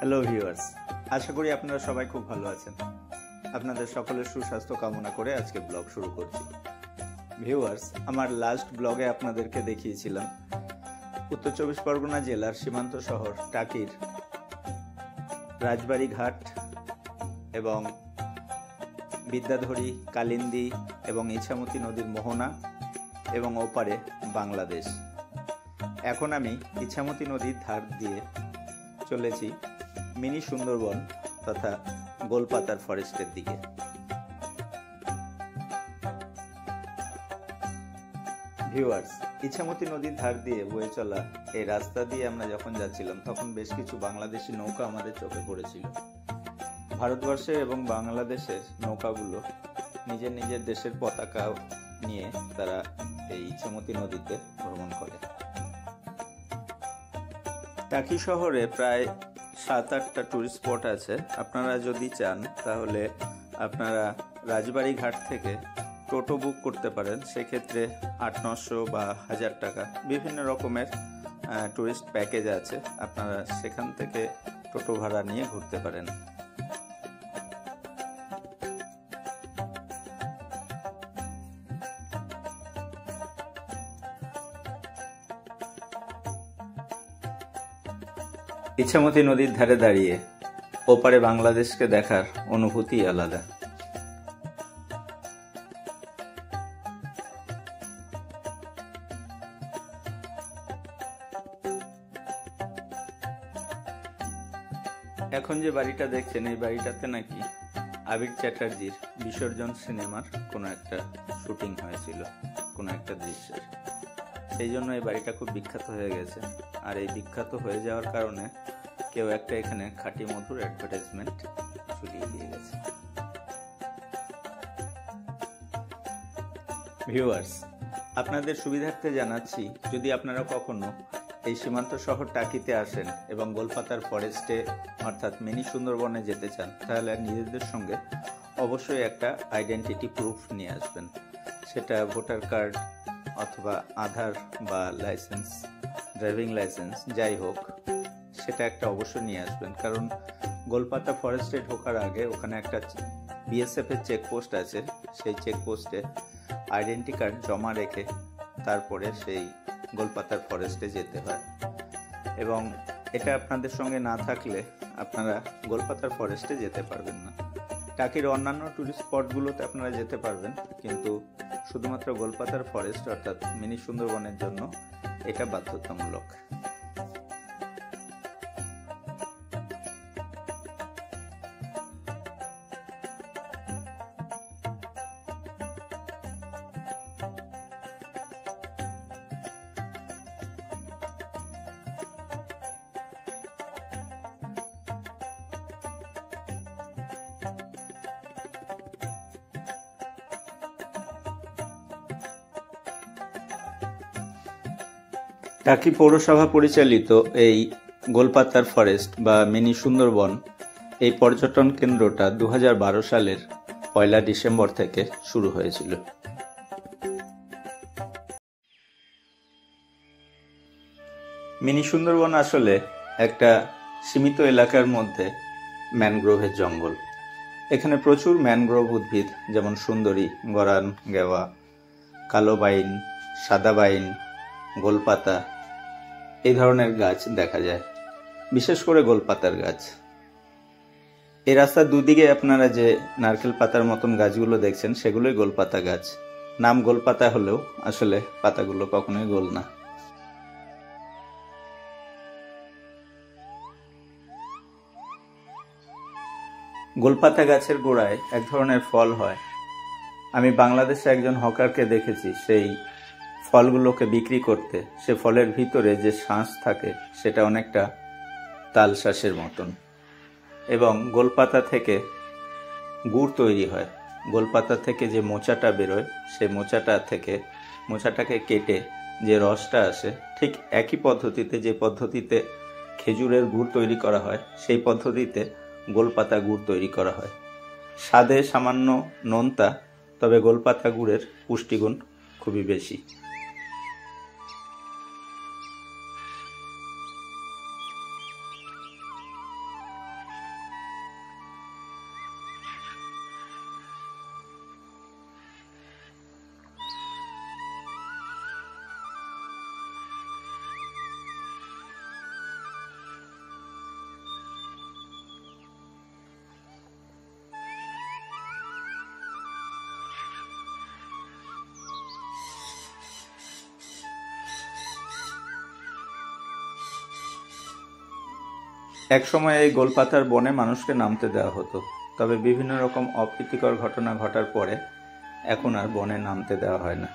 Hello viewers, আশা করি আপনারা সবাই খুব ভালো আছেন। আপনাদের সকলের সুস্বাস্থ্য কামনা করে আজকে ব্লগ শুরু করছি। ভিউয়ার্স, আমার লাস্ট ব্লগে আপনাদেরকে দেখিয়েছিলাম উত্তর চব্বিশ পরগনা জেলার সীমান্ত শহর টাকির রাজবাড়ি ঘাট এবং বিদ্যাধরী, কালিন্দী এবং ইছামতি নদীর মোহনা এবং ওপারে বাংলাদেশ। এখন আমি ইছামতি নদীর ধার দিয়ে চলেছি মিনি সুন্দরবন তথা গোলপাতার ফরেস্টের দিকে। ভিউয়ার্স, ইছামতি নদীর ধার দিয়ে বয়ে চলা এই রাস্তা দিয়ে আমরা যখন যাচ্ছিলাম তখন বেশ কিছু বাংলাদেশি নৌকা আমাদের চোখে পড়েছিল। ভারতবর্ষের এবং বাংলাদেশের নৌকাগুলো নিজের নিজের দেশের পতাকা নিয়ে তারা এই ইছামতি নদীতে ভ্রমণ করে। টাকি শহরে প্রায় 7-8টা টুরিস্ট স্পট আছে। আপনারা যদি চান তাহলে আপনারা রাজবাড়ি ঘাট থেকে টোটো বুক করতে পারেন। সেক্ষেত্রে 800-900 বা 1000 টাকা বিভিন্ন রকমের টুরিস্ট প্যাকেজ আছে। আপনারা সেখান থেকে টোটো ভাড়া নিয়ে ঘুরতে পারেন। ইছামতি নদীর ধারে দাঁড়িয়ে ওপারে বাংলাদেশকে দেখার অনুভূতি আলাদা। এখন যে বাড়িটা দেখছেন এই বাড়িটাতে নাকি আবির চ্যাটার্জির বিসর্জন সিনেমার কোনো একটা শুটিং হয়েছিল, কোনো একটা দৃশ্যের। সেই জন্য এই বাড়িটা খুব বিখ্যাত হয়ে গেছে। আর এই বিখ্যাত হয়ে যাওয়ার কারণে কেউ একটা এখানে খাঁটি মধুর অ্যাডভার্টাইজমেন্ট ঝুলিয়ে দিয়ে গেছে। ভিউয়ার্স, আপনাদের সুবিধার্থে জানাচ্ছি, যদি আপনারা কখনো এই সীমান্ত শহর টাকিতে আসেন এবং গোলপাতার ফরেস্টে অর্থাৎ মিনি সুন্দরবনে যেতে চান, তাহলে নিজেদের সঙ্গে অবশ্যই একটা আইডেন্টিটি প্রুফ নিয়ে আসবেন। সেটা ভোটার কার্ড অথবা আধার বা লাইসেন্স, ড্রাইভিং লাইসেন্স যাই হোক, সেটা একটা অবশ্যই নিয়ে আসবেন। কারণ গোলপাতা ফরেস্টে ঢোকার আগে ওখানে একটা বিএসএফ এর চেকপোস্ট আছে। সেই চেকপোস্টে আইডেন্টি কার্ড জমা রেখে তারপরে সেই গোলপাতার ফরেস্টে যেতে হয়। এবং এটা আপনাদের সঙ্গে না থাকলে আপনারা গোলপাতার ফরেস্টে যেতে পারবেন না। টাকির অন্যান্য টুরিস্ট স্পটগুলোতে আপনারা যেতে পারবেন, কিন্তু শুধুমাত্র গোলপাতার ফরেস্ট অর্থাৎ মিনি সুন্দরবনের জন্য এটা বাধ্যতামূলক। টাকি পৌরসভা পরিচালিত এই গোলপাতার ফরেস্ট বা মিনি সুন্দরবন, এই পর্যটন কেন্দ্রটা 2012 সালের 1 ডিসেম্বর থেকে শুরু হয়েছিল। মিনি সুন্দরবন আসলে একটা সীমিত এলাকার মধ্যে ম্যানগ্রোভের জঙ্গল। এখানে প্রচুর ম্যানগ্রোভ উদ্ভিদ যেমন সুন্দরী, গরান, গেওয়া, কালো বাইন, সাদা বাইন, গোলপাতা এই ধরনের গাছ দেখা যায়, বিশেষ করে গোলপাতার গাছ। এই রাস্তার দুদিকে আপনারা যে নারকেল পাতার মতন গাছগুলো দেখছেন সেগুলোই গোলপাতা গাছ। নাম গোলপাতা হলেও আসলে পাতাগুলো কখনোই গোল না। গোলপাতা গাছের গোড়ায় এক ধরনের ফল হয়। আমি বাংলাদেশে একজন হকারকে দেখেছি সেই ফলগুলোকে বিক্রি করতে। সে ফলের ভিতরে যে শাঁস থাকে সেটা অনেকটা তালশাঁসের মতন। এবং গোলপাতা থেকে গুড় তৈরি হয়। গোলপাতা থেকে যে মোচাটা বেরোয় সেই মোচাটাকে কেটে যে রসটা আসে, ঠিক একই পদ্ধতিতে যে পদ্ধতিতে খেজুরের গুড় তৈরি করা হয় সেই পদ্ধতিতে গোলপাতা গুড় তৈরি করা হয়। স্বাদে সামান্য নোনতা, তবে গোলপাতা গুড়ের পুষ্টিগুণ খুবই বেশি। একসময় এই গোলপাতার বনে মানুষকে নামতে দেওয়া হতো, তবে বিভিন্ন রকম অপ্রীতিকর ঘটনা ঘটার পরে এখন আর বনে নামতে দেওয়া হয় না।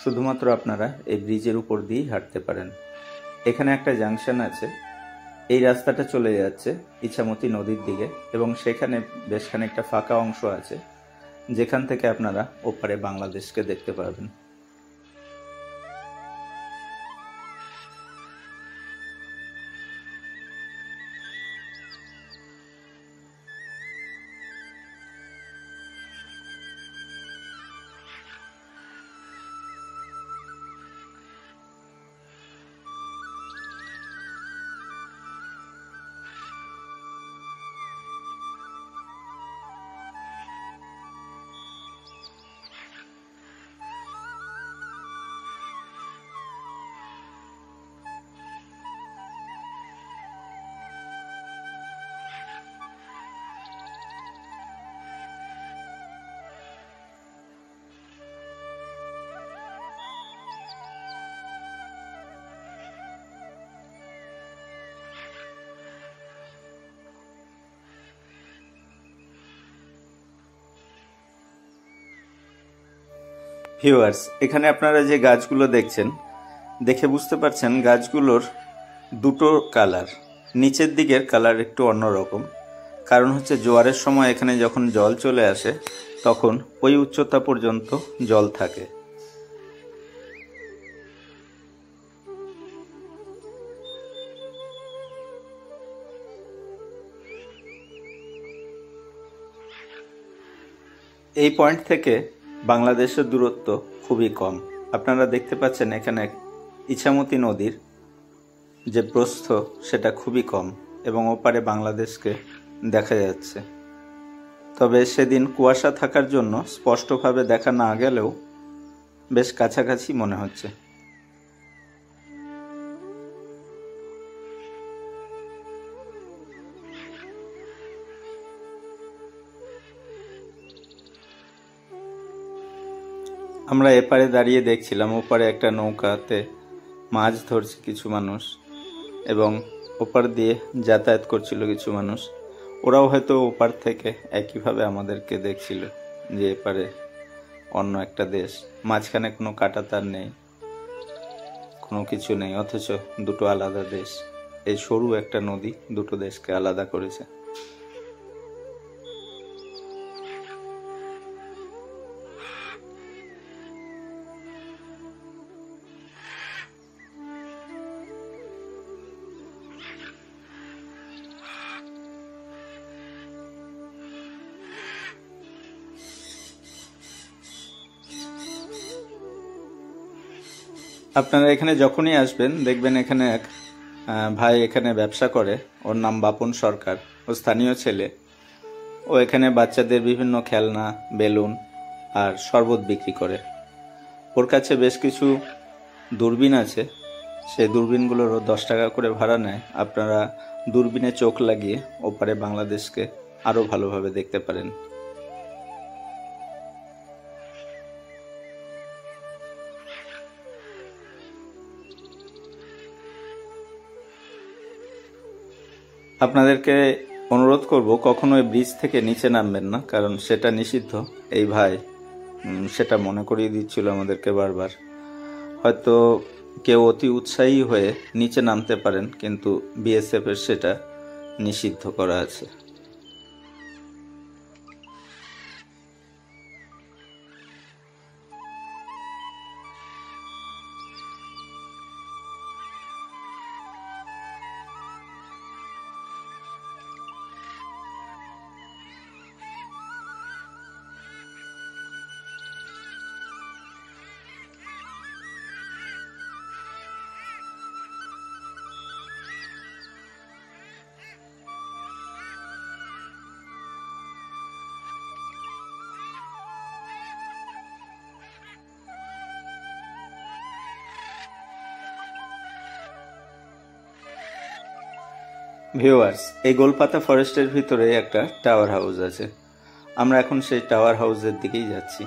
শুধুমাত্র আপনারা এই ব্রিজের উপর দিয়েই হাঁটতে পারেন। এখানে একটা জাংশন আছে, এই রাস্তাটা চলে যাচ্ছে ইছামতি নদীর দিকে এবং সেখানে বেশ খানিকটা ফাঁকা অংশ আছে যেখান থেকে আপনারা ওপারে বাংলাদেশকে দেখতে পারবেন। ভিউয়ার্স, এখানে আপনারা যে গাছগুলো দেখছেন, দেখে বুঝতে পারছেন গাছগুলোর দুটো কালার। নিচের দিকের কালার একটু অন্যরকম, কারণ হচ্ছে জোয়ারের সময় এখানে যখন জল চলে আসে তখন ওই উচ্চতা পর্যন্ত জল থাকে। এই পয়েন্ট থেকে বাংলাদেশের দূরত্ব খুবই কম। আপনারা দেখতে পাচ্ছেন এখানে ইছামতি নদীর যে প্রস্থ সেটা খুবই কম এবং ওপারে বাংলাদেশকে দেখা যাচ্ছে। তবে সেদিন কুয়াশা থাকার জন্য স্পষ্টভাবে দেখা না গেলেও বেশ কাছাকাছি মনে হচ্ছে। আমরা এপারে দাঁড়িয়ে দেখছিলাম ওপারে একটা নৌকাতে মাছ ধরছে কিছু মানুষ এবং ওপার দিয়ে যাতায়াত করছিল কিছু মানুষ। ওরাও হয়তো ওপার থেকে একইভাবে আমাদেরকে দেখছিল যে এপারে অন্য একটা দেশ, মাঝখানে কোনো কাঁটাতার নেই, কোনো কিছু নেই, অথচ দুটো আলাদা দেশ। এই সরু একটা নদী দুটো দেশকে আলাদা করেছে। আপনারা এখানে যখনই আসবেন দেখবেন এখানে এক ভাই এখানে ব্যবসা করে, ওর নাম বাপন সরকার, ও স্থানীয় ছেলে। ও এখানে বাচ্চাদের বিভিন্ন খেলনা, বেলুন আর শরবত বিক্রি করে। ওর কাছে বেশ কিছু দূরবীন আছে, সেই দূরবীনগুলোরও 10 টাকা করে ভাড়া নেয়। আপনারা দূরবীনে চোখ লাগিয়ে ওপারে বাংলাদেশকে আরও ভালোভাবে দেখতে পারেন। আপনাদেরকে অনুরোধ করব কখনো ওই ব্রিজ থেকে নিচে নামবেন না, কারণ সেটা নিষিদ্ধ। এই ভাই সেটা মনে করিয়ে দিচ্ছিল আমাদেরকে বারবার। হয়তো কেউ অতি উৎসাহী হয়ে নিচে নামতে পারেন, কিন্তু বিএসএফ এর সেটা নিষিদ্ধ করা আছে। ভিউয়ার্স, এই গোলপাতা ফরেস্টের ভিতরে একটা টাওয়ার হাউস আছে। আমরা এখন সেই টাওয়ার হাউসের দিকেই যাচ্ছি।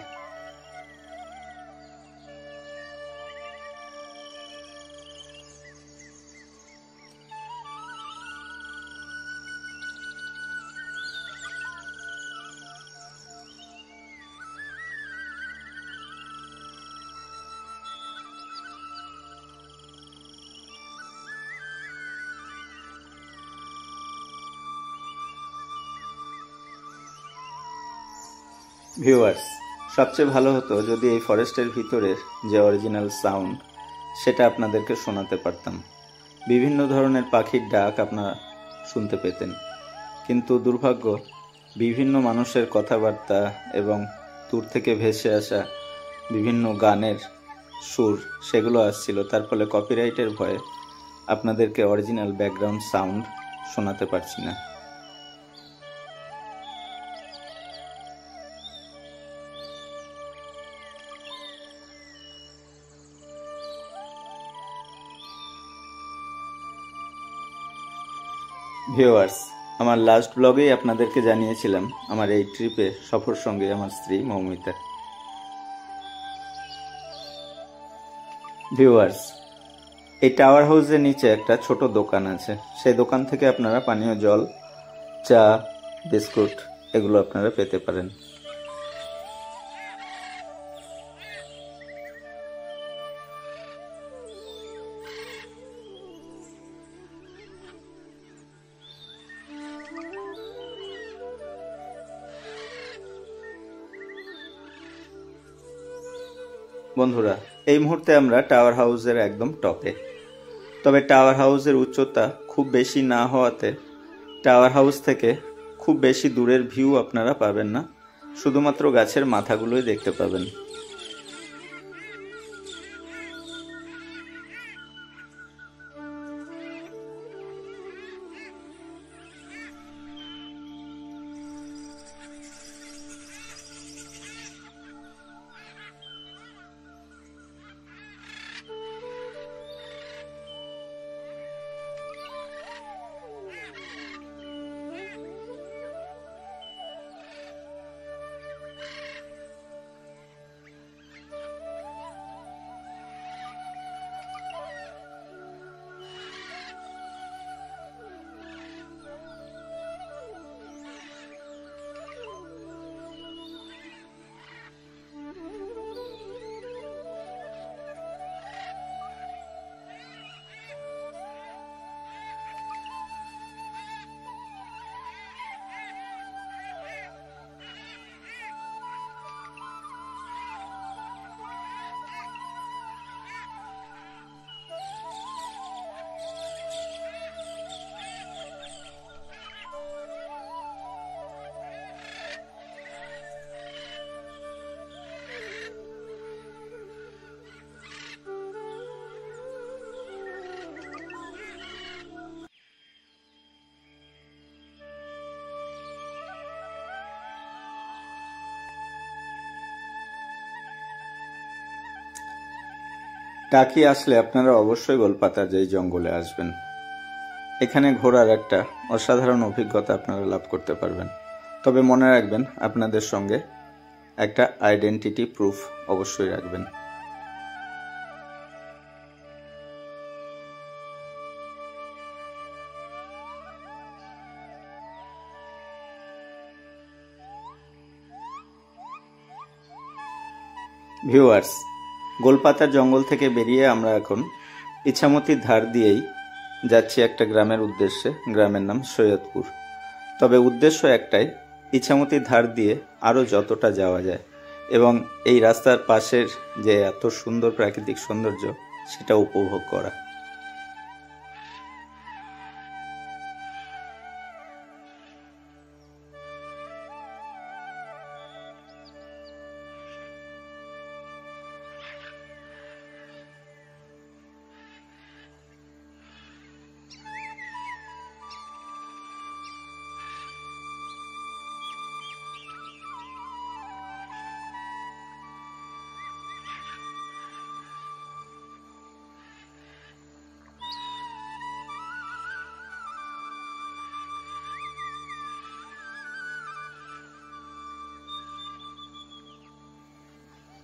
ভিউয়ার্স, সবচেয়ে ভালো হতো যদি এই ফরেস্টের ভিতরের যে অরিজিনাল সাউন্ড সেটা আপনাদেরকে শোনাতে পারতাম। বিভিন্ন ধরনের পাখির ডাক আপনারা শুনতে পেতেন, কিন্তু দুর্ভাগ্য বিভিন্ন মানুষের কথাবার্তা এবং দূর থেকে ভেসে আসা বিভিন্ন গানের সুর সেগুলো আসছিল, তার ফলে কপিরাইটের ভয়ে আপনাদেরকে অরিজিনাল ব্যাকগ্রাউন্ড সাউন্ড শোনাতে পারছি না। ভিউয়ার্স, আমার লাস্ট ব্লগেই আপনাদেরকে জানিয়েছিলাম আমার এই ট্রিপে সফর সঙ্গে আমার স্ত্রী মৌমিতা। ভিউয়ার্স, এই টাওয়ার হাউসের নিচে একটা ছোট দোকান আছে, সেই দোকান থেকে আপনারা পানীয় জল, চা, বিস্কুট এগুলো আপনারা পেতে পারেন। বন্ধুরা, এই মুহূর্তে আমরা টাওয়ার হাউসের একদম টপে। তবে টাওয়ার হাউসের উচ্চতা খুব বেশি না হওয়াতে টাওয়ার হাউস থেকে খুব বেশি দূরের ভিউ আপনারা পাবেন না, শুধুমাত্র গাছের মাথাগুলোই দেখতে পাবেন। টাকি আসলে আপনারা অবশ্যই গোলপাতার এই জঙ্গলে আসবেন। এখানে ঘোরার একটা অসাধারণ অভিজ্ঞতা আপনারা লাভ করতে পারবেন। তবে মনে রাখবেন, আপনাদের সঙ্গে একটা আইডেন্টিটি প্রুফ অবশ্যই রাখবেন। ভিউয়ার্স, গোলপাতার জঙ্গল থেকে বেরিয়ে আমরা এখন ইছামতির ধার দিয়েই যাচ্ছি একটা গ্রামের উদ্দেশ্যে। গ্রামের নাম সৈয়দপুর। তবে উদ্দেশ্য একটাই, ইছামতির ধার দিয়ে আরও যতটা যাওয়া যায় এবং এই রাস্তার পাশের যে এত সুন্দর প্রাকৃতিক সৌন্দর্য সেটা উপভোগ করা।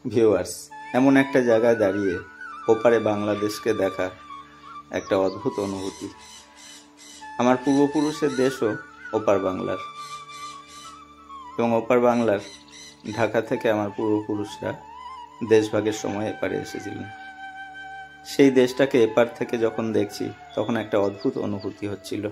ভিউয়ার্স, এমন একটা জায়গায় দাঁড়িয়ে ওপারে বাংলাদেশকে দেখা একটা অদ্ভুত অনুভূতি। আমার পূর্বপুরুষের দেশও ওপার বাংলার, এবং ওপার বাংলার ঢাকা থেকে আমার পূর্বপুরুষরা দেশভাগের সময় এপারে এসেছিলেন। সেই দেশটাকে এপার থেকে যখন দেখছি তখন একটা অদ্ভুত অনুভূতি হচ্ছিল।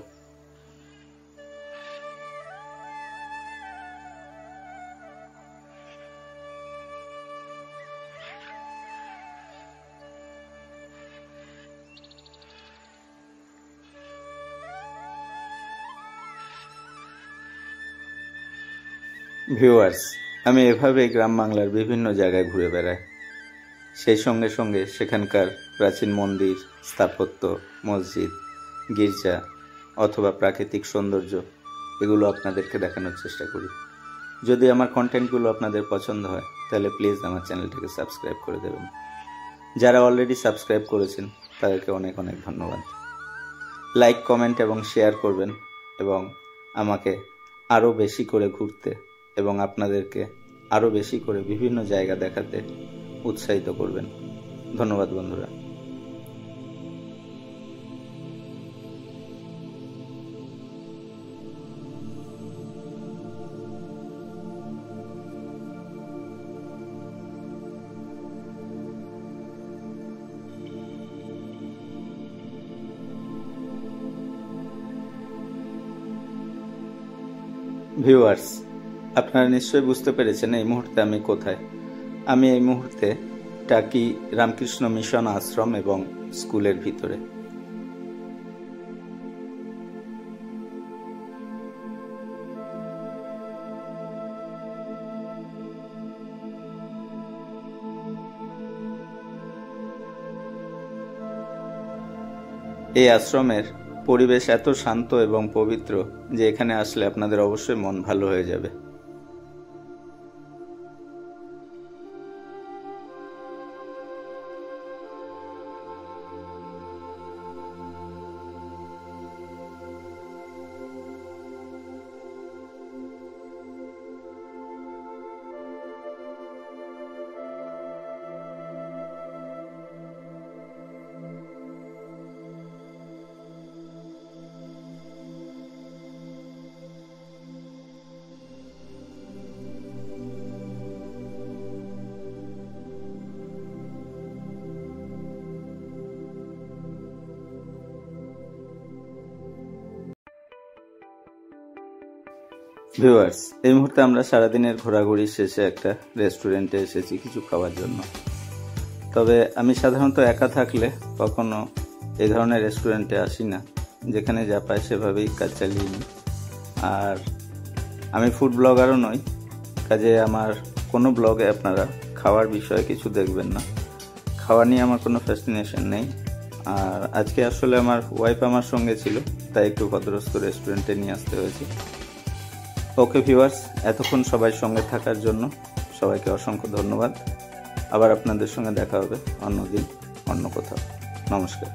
ভিউয়ার্স, আমি এভাবে গ্রাম বাংলার বিভিন্ন জায়গায় ঘুরে বেড়াই। সেই সঙ্গে সঙ্গে সেখানকার প্রাচীন মন্দির, স্থাপত্য, মসজিদ, গির্জা অথবা প্রাকৃতিক সৌন্দর্য এগুলো আপনাদেরকে দেখানোর চেষ্টা করি। যদি আমার কন্টেন্টগুলো আপনাদের পছন্দ হয় তাহলে প্লিজ আমার চ্যানেলটিকে সাবস্ক্রাইব করে দেবেন। যারা অলরেডি সাবস্ক্রাইব করেছেন তাদেরকে অনেক অনেক ধন্যবাদ। লাইক, কমেন্ট এবং শেয়ার করবেন এবং আমাকে আরও বেশি করে ঘুরতে এবং আপনাদেরকে আরও বেশি করে বিভিন্ন জায়গা দেখাতে উৎসাহিত করবেন। ধন্যবাদ বন্ধুরা। ভিউয়ার্স, আপনারা নিশ্চয়ই বুঝতে পেরেছেন এই মুহূর্তে আমি কোথায়। আমি এই মুহূর্তে টাকি রামকৃষ্ণ মিশন আশ্রম এবং স্কুলের ভিতরে। এই আশ্রমের পরিবেশ এত শান্ত এবং পবিত্র যে এখানে আসলে আপনাদের অবশ্যই মন ভালো হয়ে যাবে। ভিউয়ার্স, এই মুহূর্তে আমরা সারাদিনের ঘোরাঘুরি শেষে একটা রেস্টুরেন্টে এসেছি কিছু খাওয়ার জন্য। তবে আমি সাধারণত একা থাকলে কখনো এই ধরনের রেস্টুরেন্টে আসি না, যেখানে যা পাই সেভাবেই কাজ চালিয়ে নিই। আর আমি ফুড ব্লগারও নই, কাজে আমার কোনো ব্লগে আপনারা খাওয়ার বিষয়ে কিছু দেখবেন না। খাওয়া নিয়ে আমার কোনো ফ্যাসিনেশন নেই। আর আজকে আসলে আমার ওয়াইফ আমার সঙ্গে ছিল, তাই একটু ভদ্রস্থ রেস্টুরেন্টে নিয়ে আসতে হয়েছে। ওকে ভিউয়ার্স, এতক্ষণ সবাই সঙ্গে থাকার জন্য সবাইকে অসংখ্য ধন্যবাদ। আবার আপনাদের সঙ্গে দেখা হবে অন্যদিন অন্য কোথাও। নমস্কার।